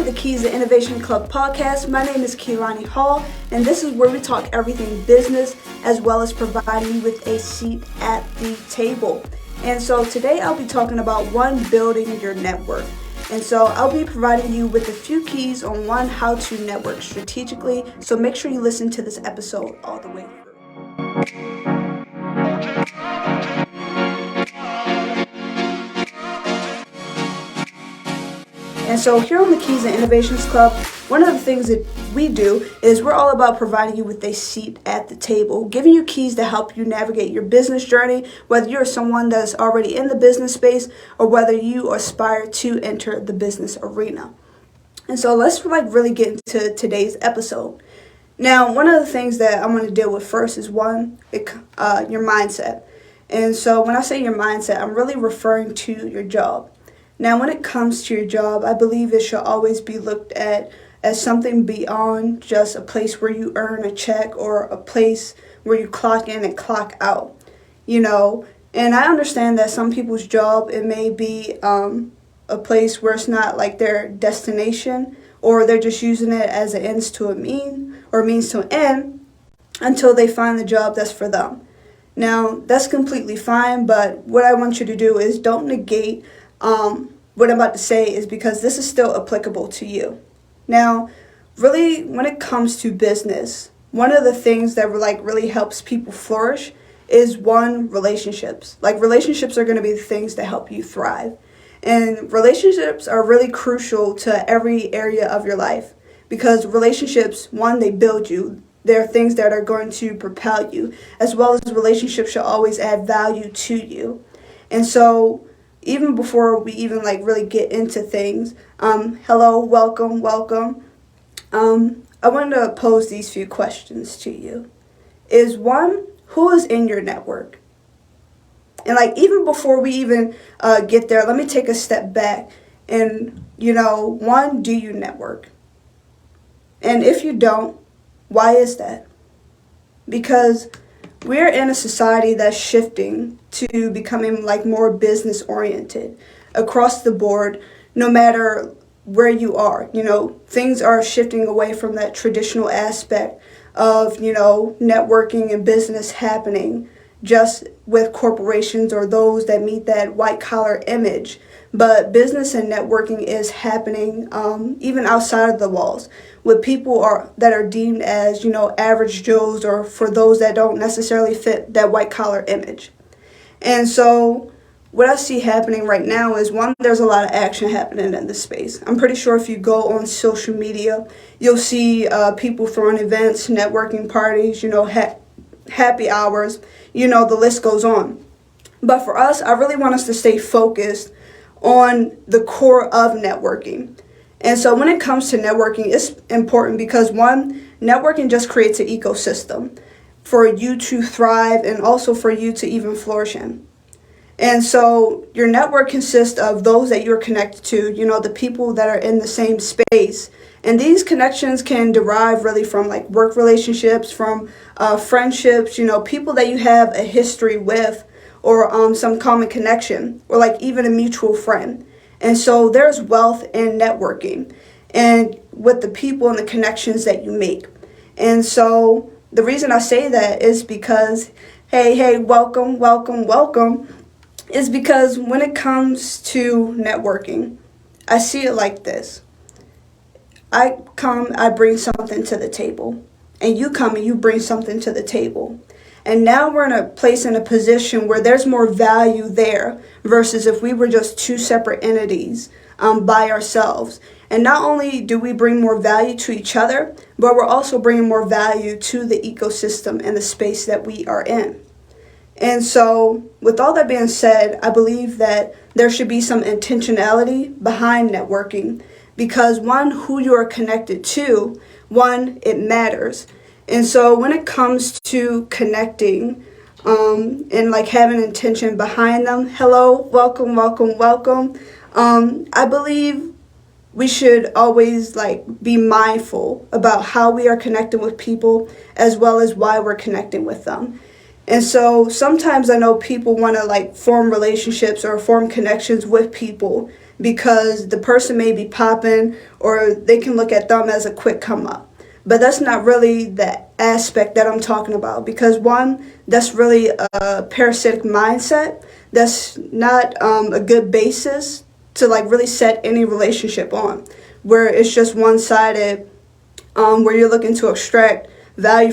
to the Keys to Innovation Club podcast. My name is Keelani Hall, and this is where we talk everything business as well as providing you with a seat at the table. And so today I'll be talking about building your network. And so I'll be providing you with a few keys on how to network strategically. So make sure you listen to this episode all the way through. And so here on the Keys to Innovations Club, one of the things that we do is we're all about providing you with a seat at the table, giving you keys to help you navigate your business journey, whether you're someone that's already in the business space or whether you aspire to enter the business arena. And so let's really get into today's episode. Now, one of the things that I'm going to deal with first is your mindset. And so when I say your mindset, I'm really referring to your job. Now, when it comes to your job, I believe it should always be looked at as something beyond just a place where you earn a check or a place where you clock in and clock out, And I understand that some people's job, it may be a place where it's not like their destination, or they're just using it as an ends to a mean or means to an end until they find the job that's for them. Now, that's completely fine, but what I want you to do is don't negate what I'm about to say, is because this is still applicable to you. Now, really, when it comes to business, one of the things that really helps people flourish is relationships. Relationships are going to be the things that help you thrive. And relationships are really crucial to every area of your life, because relationships, they build you. They're things that are going to propel you, as well as relationships should always add value to you. And so even before we even really get into things, hello, welcome. I wanted to pose these few questions to you. Is one, who is in your network? And even before we even get there, let me take a step back and, one, do you network? And if you don't, why is that? Because we're in a society that's shifting to becoming more business oriented across the board, no matter where you are. Things are shifting away from that traditional aspect of, networking and business happening just with corporations or those that meet that white collar image. But business and networking is happening even outside of the walls, with people that are deemed as, average Joes, or for those that don't necessarily fit that white collar image. And so what I see happening right now is, there's a lot of action happening in this space. I'm pretty sure if you go on social media, you'll see people throwing events, networking parties, happy hours, the list goes on. But for us, I really want us to stay focused on the core of networking. And so when it comes to networking, it's important because networking just creates an ecosystem for you to thrive and also for you to even flourish in. And so your network consists of those that you're connected to, the people that are in the same space. And these connections can derive really from work relationships, from friendships, people that you have a history with, or some common connection, or even a mutual friend. And so there's wealth in networking and with the people and the connections that you make. And so the reason I say that is because, hey, welcome, is because when it comes to networking, I see it like this. I bring something to the table, and you come and you bring something to the table. And now we're in a position where there's more value there versus if we were just two separate entities by ourselves. And not only do we bring more value to each other, but we're also bringing more value to the ecosystem and the space that we are in. And so with all that being said, I believe that there should be some intentionality behind networking, because who you are connected to, it matters. And so when it comes to connecting and having intention behind them, hello, welcome. I believe we should always be mindful about how we are connecting with people, as well as why we're connecting with them. And so sometimes I know people want to form relationships or form connections with people because the person may be popping, or they can look at them as a quick come up. But that's not really the aspect that I'm talking about, because one, that's really a parasitic mindset. That's not a good basis to like really set any relationship on, where it's just one-sided, where you're looking to extract value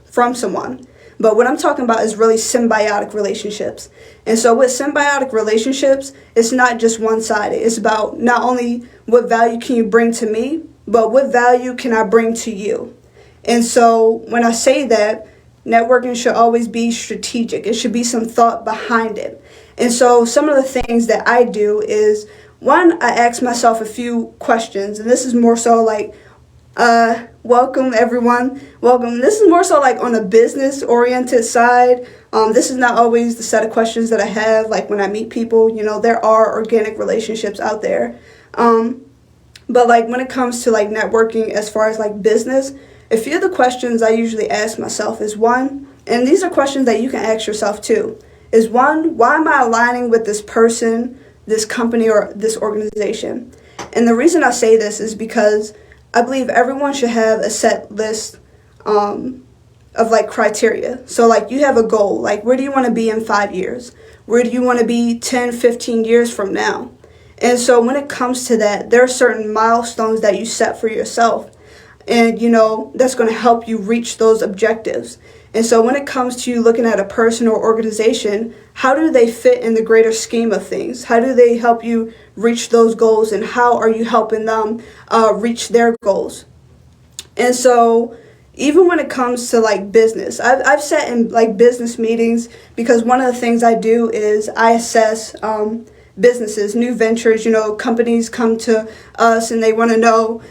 from someone. But what I'm talking about is really symbiotic relationships. And so with symbiotic relationships, it's not just one-sided. It's about not only what value can you bring to me, but what value can I bring to you? And so when I say that, networking should always be strategic. It should be some thought behind it. And so some of the things that I do is, one, I ask myself a few questions, and this is more so like, welcome everyone. Welcome. This is more so like on a business oriented side. This is not always the set of questions that I have like when I meet people. You know, there are organic relationships out there. But like when it comes to like networking as far as like business, a few of the questions I usually ask myself is, one, and these are questions that you can ask yourself too, is one, why am I aligning with this person, this company, or this organization? And the reason I say this is because I believe everyone should have a set list of like criteria. So like you have a goal, like where do you want to be in 5 years? Where do you want to be 10, 15 years from now? And so when it comes to that, there are certain milestones that you set for yourself. And, you know, that's going to help you reach those objectives. And so when it comes to you looking at a person or organization, how do they fit in the greater scheme of things? How do they help you reach those goals? And how are you helping them reach their goals? And so even when it comes to like business, I've sat in like business meetings, because one of the things I do is I assess businesses, new ventures. You know, companies come to us and they want to know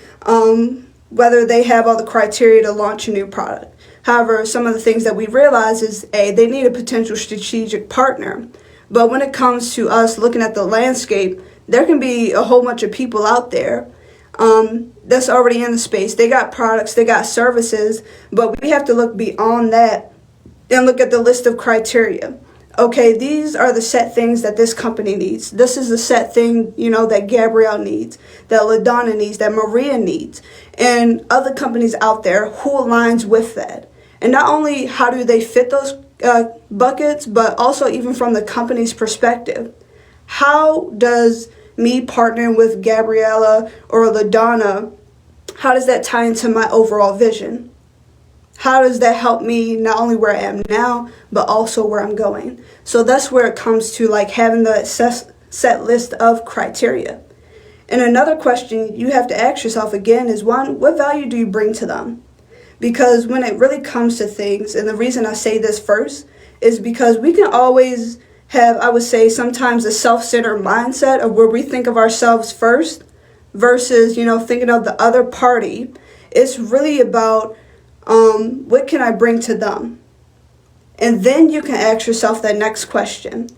whether they have all the criteria to launch a new product. However, some of the things that we realize is, A, they need a potential strategic partner. But when it comes to us looking at the landscape, there can be a whole bunch of people out there that's already in the space. They got products, they got services, but we have to look beyond that and look at the list of criteria. Okay, these are the set things that this company needs. This is the set thing, you know, that Gabrielle needs, that LaDonna needs, that Maria needs, and other companies out there who aligns with that. And not only how do they fit those buckets, but also even from the company's perspective. How does me partnering with Gabriella or LaDonna, how does that tie into my overall vision? How does that help me not only where I am now, but also where I'm going? So that's where it comes to like having the set list of criteria. And another question you have to ask yourself again is, one, what value do you bring to them? Because when it really comes to things, and the reason I say this first is because we can always have, I would say, sometimes a self-centered mindset of where we think of ourselves first versus, you know, thinking of the other party. It's really about what can I bring to them? And then you can ask yourself that next question.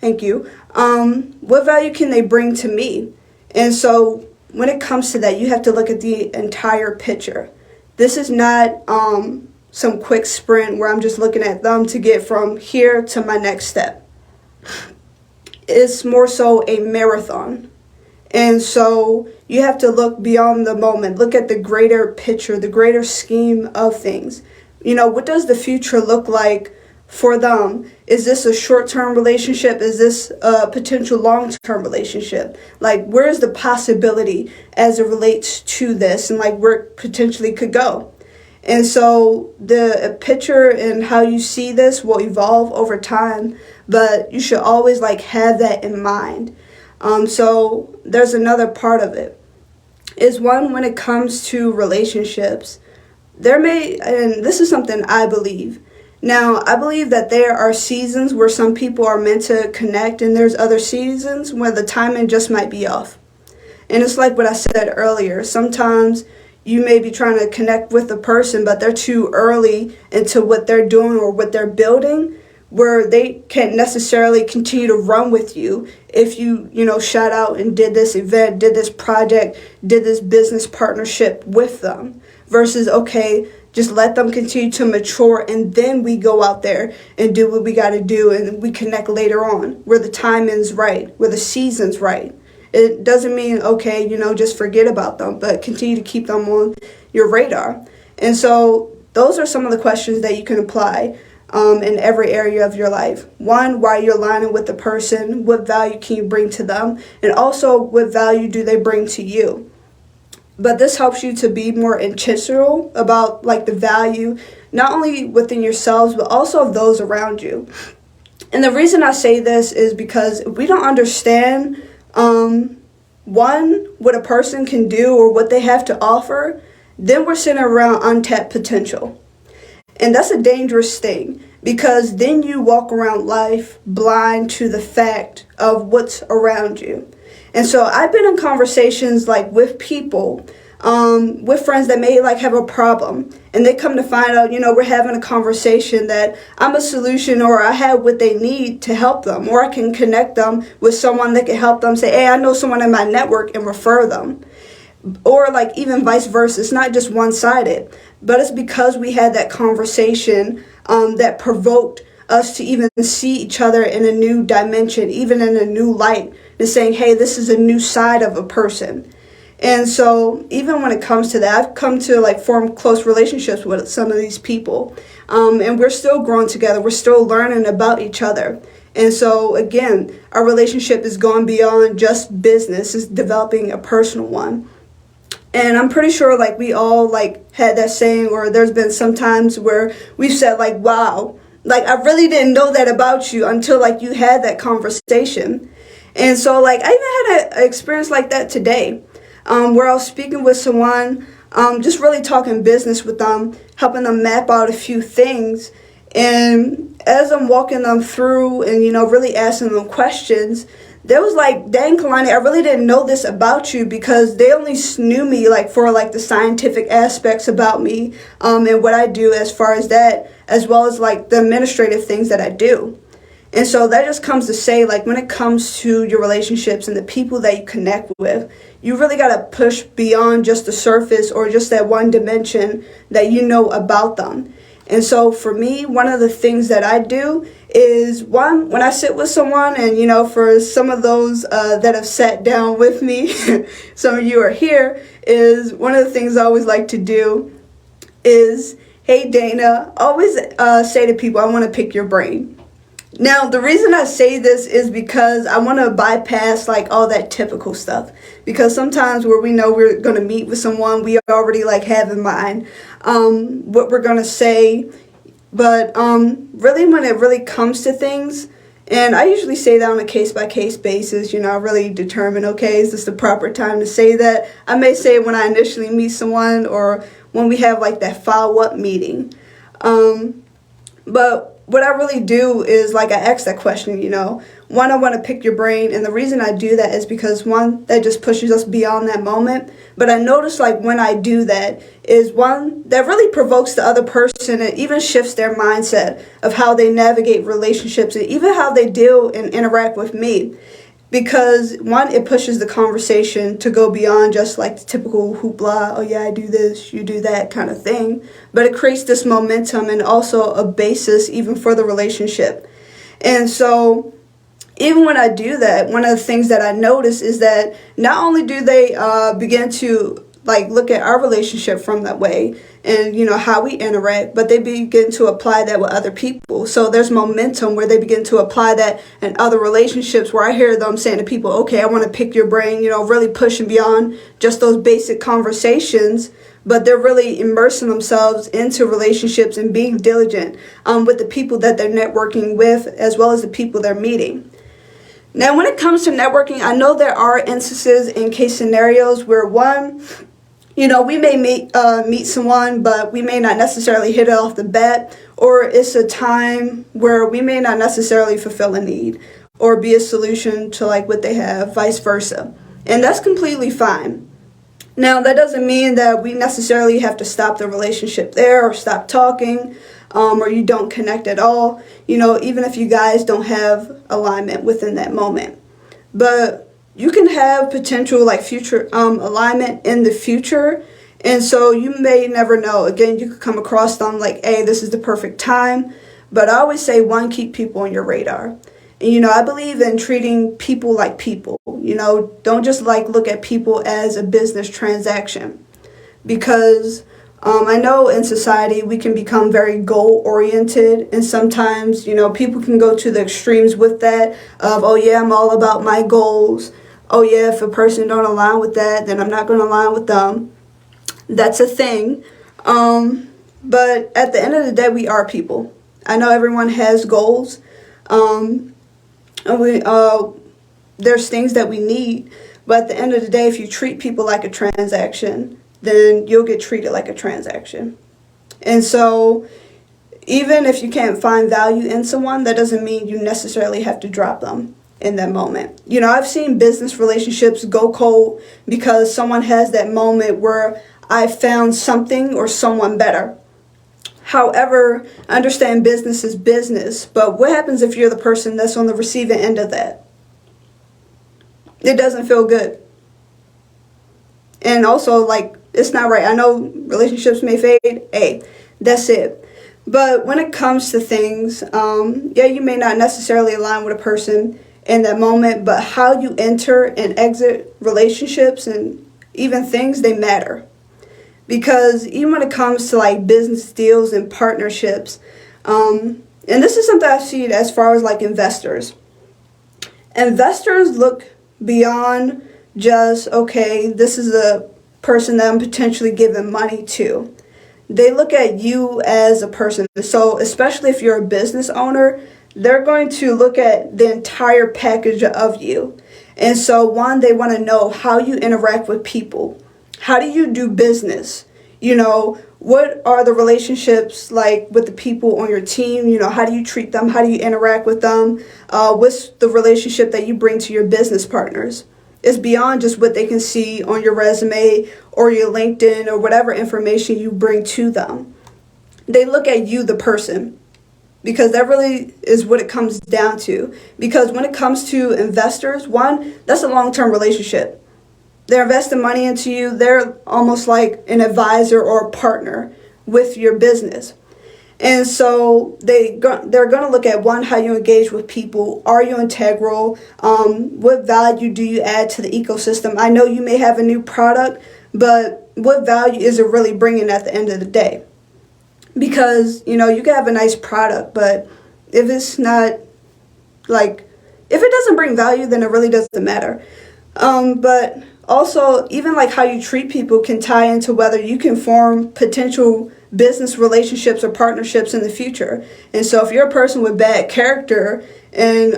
Thank you. What value can they bring to me? And so when it comes to that, you have to look at the entire picture. This is not some quick sprint where I'm just looking at them to get from here to my next step. It's more so a marathon. And so you have to look beyond the moment, look at the greater picture, the greater scheme of things. You know, what does the future look like for them? Is this a short-term relationship? Is this a potential long-term relationship? Like, where is the possibility as it relates to this, and like where it potentially could go? And so the picture and how you see this will evolve over time, but you should always like have that in mind. So there's another part of it, is one, when it comes to relationships, and this is something I believe. Now, I believe that there are seasons where some people are meant to connect, and there's other seasons where the timing just might be off. And it's like what I said earlier. Sometimes you may be trying to connect with a person, but they're too early into what they're doing or what they're building, where they can't necessarily continue to run with you if you shout out and did this event, did this project, did this business partnership with them, versus, okay, just let them continue to mature, and then we go out there and do what we got to do, and we connect later on, where the timing's right, where the season's right. it doesn't mean, okay, just forget about them, but continue to keep them on your radar. And so those are some of the questions that you can apply in every area of your life. One, why you're aligning with the person, what value can you bring to them, and also what value do they bring to you. But this helps you to be more intentional about the value, not only within yourselves, but also of those around you. And the reason I say this is because if we don't understand, one, what a person can do or what they have to offer, then we're sitting around untapped potential. And that's a dangerous thing, because then you walk around life blind to the fact of what's around you. And so I've been in conversations with people, with friends that may have a problem, and they come to find out, we're having a conversation that I'm a solution, or I have what they need to help them, or I can connect them with someone that can help them, say, hey, I know someone in my network, and refer them. Or even vice versa. It's not just one-sided, but it's because we had that conversation that provoked us to even see each other in a new dimension, even in a new light, and saying, hey, this is a new side of a person. And so even when it comes to that, I've come to form close relationships with some of these people, and we're still growing together. We're still learning about each other. And so again, our relationship is going beyond just business. It's developing a personal one. And I'm pretty sure we all had that saying, or there's been some times where we've said wow, I really didn't know that about you until you had that conversation. And so I even had an experience like that today, where I was speaking with someone, just really talking business with them, helping them map out a few things. And as I'm walking them through and, really asking them questions, they was dang, Kalani, I really didn't know this about you, because they only knew me for the scientific aspects about me, and what I do as far as that, as well as the administrative things that I do. And so that just comes to say, when it comes to your relationships and the people that you connect with, you really got to push beyond just the surface or just that one dimension that you know about them. And so for me, one of the things that I do is, one, when I sit with someone, and, for some of those that have sat down with me, some of you are here, is one of the things I always like to do is, hey, Dana, always say to people, I want to pick your brain. Now, the reason I say this is because I want to bypass all that typical stuff. Because sometimes where we know we're going to meet with someone, we already have in mind what we're going to say. But really, when it really comes to things, and I usually say that on a case-by-case basis, I really determine, okay, is this the proper time to say that? I may say it when I initially meet someone, or when we have that follow-up meeting. But what I really do is I ask that question, one, I want to pick your brain. And the reason I do that is because, one, that just pushes us beyond that moment. But I notice when I do that is, one, that really provokes the other person. It even shifts their mindset of how they navigate relationships and even how they deal and interact with me. Because, one, it pushes the conversation to go beyond just the typical hoopla, oh yeah, I do this, you do that kind of thing. But it creates this momentum and also a basis even for the relationship. And so even when I do that, one of the things that I notice is that not only do they begin to look at our relationship from that way and, how we interact, but they begin to apply that with other people. So there's momentum where they begin to apply that in other relationships, where I hear them saying to people, okay, I want to pick your brain, really pushing beyond just those basic conversations, but they're really immersing themselves into relationships and being diligent with the people that they're networking with, as well as the people they're meeting. Now, when it comes to networking, I know there are instances and case scenarios where, one, we may meet someone, but we may not necessarily hit it off the bat, or it's a time where we may not necessarily fulfill a need or be a solution to what they have, vice versa. And that's completely fine. Now, that doesn't mean that we necessarily have to stop the relationship there or stop talking, or you don't connect at all, even if you guys don't have alignment within that moment. But you can have potential future alignment in the future. And so you may never know. Again, you could come across them hey, this is the perfect time. But I always say, one, keep people on your radar. And, I believe in treating people like people. Don't just like look at people as a business transaction. Because I know in society we can become very goal oriented, and sometimes people can go to the extremes with that of, oh yeah, I'm all about my goals. Oh yeah, if a person don't align with that, then I'm not going to align with them. That's a thing. But at the end of the day, we are people. I know everyone has goals. And there's things that we need, but at the end of the day, if you treat people like a transaction, then you'll get treated like a transaction. And so even if you can't find value in someone, that doesn't mean you necessarily have to drop them in that moment. I've seen business relationships go cold because someone has that moment where I found something or someone better. However, I understand business is business, but what happens if you're the person that's on the receiving end of that? It doesn't feel good. And also, it's not right. I know relationships may fade. Hey, that's it. But when it comes to things, you may not necessarily align with a person in that moment, but how you enter and exit relationships and even things, they matter. Because even when it comes to business deals and partnerships, and this is something I've seen as far as investors. Investors look beyond just, okay, this is a person that I'm potentially giving money to. They look at you as a person. So especially if you're a business owner, they're going to look at the entire package of you. And so one, they want to know how you interact with people. How do you do business? What are the relationships like with the people on your team? How do you treat them? How do you interact with them? What's the relationship that you bring to your business partners? It's beyond just what they can see on your resume or your LinkedIn or whatever information you bring to them. They look at you, the person, because that really is what it comes down to. Because when it comes to investors, one, that's a long-term relationship. They're investing money into you. They're almost like an advisor or a partner with your business. And so they're going to look at, one, how you engage with people. Are you integral? What value do you add to the ecosystem? I know you may have a new product, but what value is it really bringing at the end of the day? Because, you can have a nice product, but if it's not, if it doesn't bring value, then it really doesn't matter. But also, even how you treat people can tie into whether you can form potential business relationships or partnerships in the future. And so if you're a person with bad character and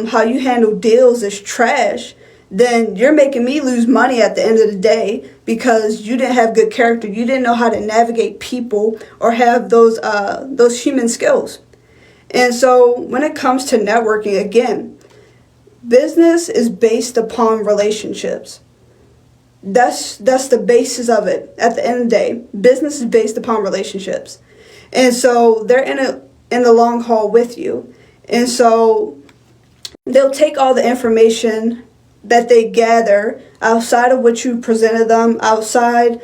how you handle deals is trash, then you're making me lose money at the end of the day because you didn't have good character. You didn't know how to navigate people or have those human skills. And so when it comes to networking, again, business is based upon relationships. That's the basis of it. At the end of the day, business is based upon relationships. And so they're in the long haul with you. And so they'll take all the information that they gather outside of what you presented them, aside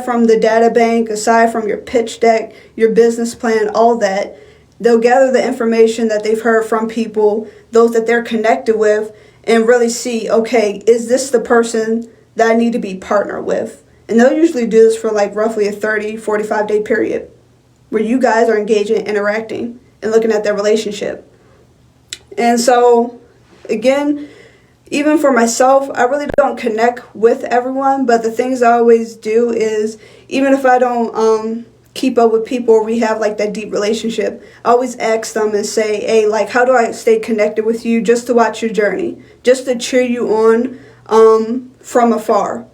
from the data bank, aside from your pitch deck, your business plan, all that. They'll gather the information that they've heard from people, those that they're connected with, and really see, okay, is this the person that I need to be partnered with? And they'll usually do this for roughly a 30, 45-day period where you guys are engaging, interacting, and looking at their relationship. And so, again, even for myself, I really don't connect with everyone, but the things I always do is, even if I don't keep up with people or we have that deep relationship, I always ask them and say, hey, how do I stay connected with you just to watch your journey, just to cheer you on from afar?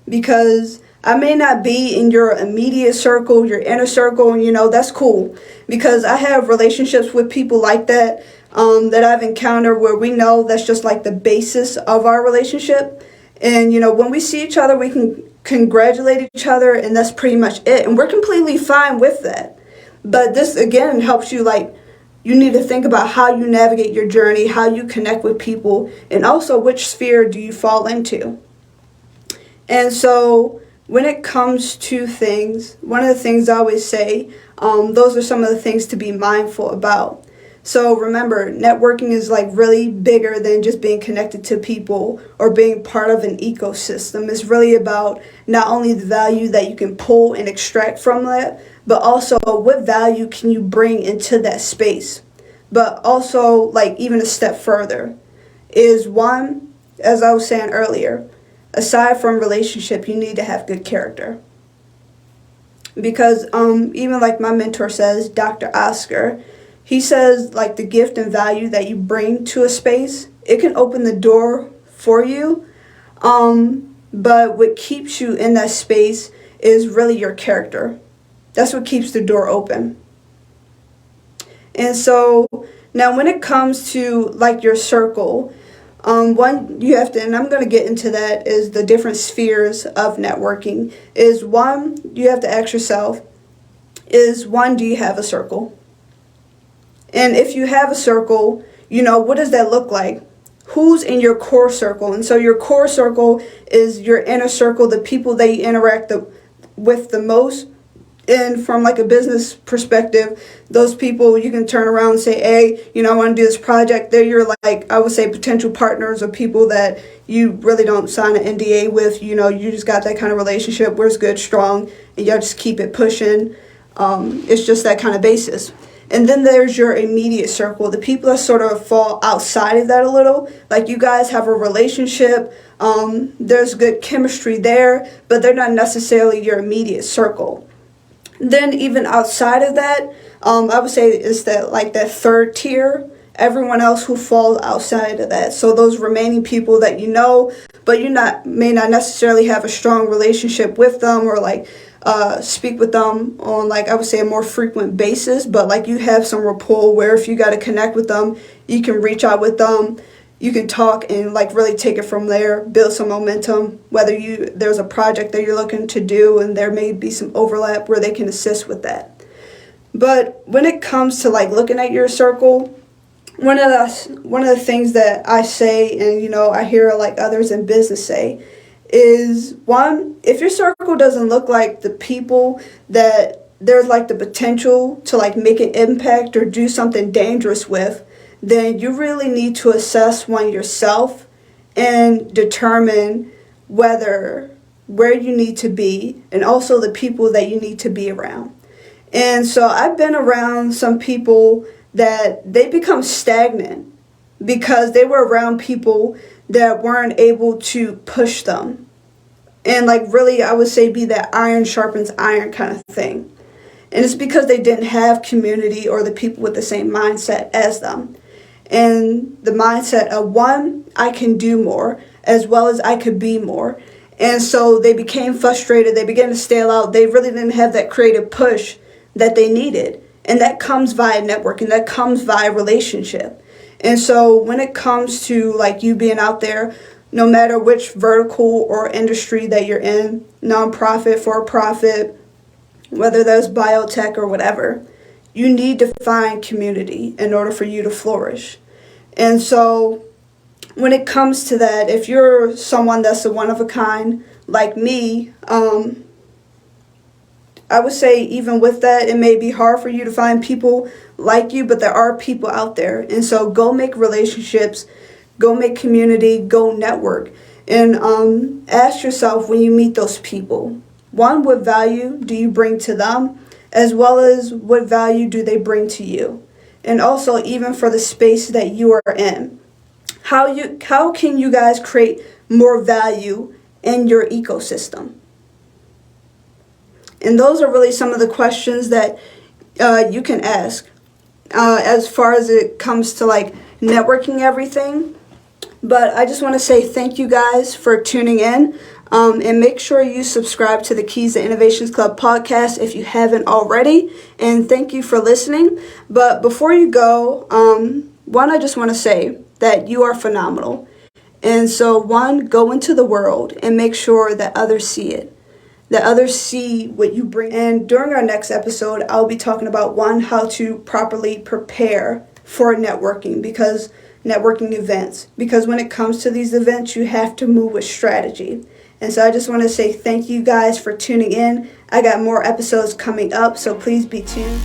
Because I may not be in your immediate circle, your inner circle, and that's cool. Because I have relationships with people like that that I've encountered where we know that's just the basis of our relationship. And, when we see each other, we can congratulate each other, and that's pretty much it. And we're completely fine with that. But this, again, helps you, you need to think about how you navigate your journey, how you connect with people, and also which sphere do you fall into. And so when it comes to things, one of the things I always say, those are some of the things to be mindful about. So remember, networking is like really bigger than just being connected to people or being part of an ecosystem. It's really about not only the value that you can pull and extract from that, but also what value can you bring into that space. But also, like, even a step further is one, as I was saying earlier, aside from relationship, you need to have good character. Because even like my mentor says, Dr. Oscar, he says like the gift and value that you bring to a space, it can open the door for you. But what keeps you in that space is really your character. That's what keeps the door open. And so now when it comes to like your circle, one you have to, and I'm going to get into that, is the different spheres of networking. Is one, you have to ask yourself, is one, do you have a circle? And if you have a circle, what does that look like? Who's in your core circle? And so your core circle is your inner circle, the people that you interact with the most. And from like a business perspective, those people you can turn around and say, hey, I want to do this project. They're your, like, I would say, potential partners or people that you really don't sign an NDA with. You just got that kind of relationship where it's good, strong, and y'all just keep it pushing. It's just that kind of basis. And then there's your immediate circle, the people that sort of fall outside of that a little. Like, you guys have a relationship, there's good chemistry there, but they're not necessarily your immediate circle. Then even outside of that, I would say it's that third tier, everyone else who falls outside of that. So those remaining people that but you may not necessarily have a strong relationship with them or speak with them on I would say a more frequent basis, but you have some rapport where if you got to connect with them, you can reach out with them. You can talk and really take it from there, build some momentum, whether there's a project that you're looking to do and there may be some overlap where they can assist with that. But when it comes to looking at your circle, one of the things that I say, and I hear others in business say, is one, if your circle doesn't look like the people that there's the potential to make an impact or do something dangerous with, then you really need to assess yourself and determine where you need to be and also the people that you need to be around. And so I've been around some people that they become stagnant because they were around people that weren't able to push them. And really, I would say, be that iron sharpens iron kind of thing. And it's because they didn't have community or the people with the same mindset as them. And the mindset of one, I can do more, as well as I could be more. And so they became frustrated. They began to stale out. They really didn't have that creative push that they needed. And that comes via networking. That comes via relationship. And so when it comes to you being out there, no matter which vertical or industry that you're in, nonprofit, for-profit, whether that's biotech or whatever, you need to find community in order for you to flourish. And so when it comes to that, if you're someone that's a one of a kind like me, I would say even with that, it may be hard for you to find people like you, but there are people out there. And so go make relationships, go make community, go network. And ask yourself when you meet those people, one, what value do you bring to them? As well as what value do they bring to you? And also even for the space that you are in. How can you guys create more value in your ecosystem? And those are really some of the questions that you can ask as far as it comes to networking everything. But I just want to say thank you guys for tuning in. And make sure you subscribe to the Keys to Innovations Club podcast if you haven't already. And thank you for listening. But before you go, I just want to say that you are phenomenal. And so, go into the world and make sure that others see it, that others see what you bring. And during our next episode, I'll be talking about, how to properly prepare for networking events. Because when it comes to these events, you have to move with strategy. And so I just want to say thank you guys for tuning in. I got more episodes coming up, so please be tuned.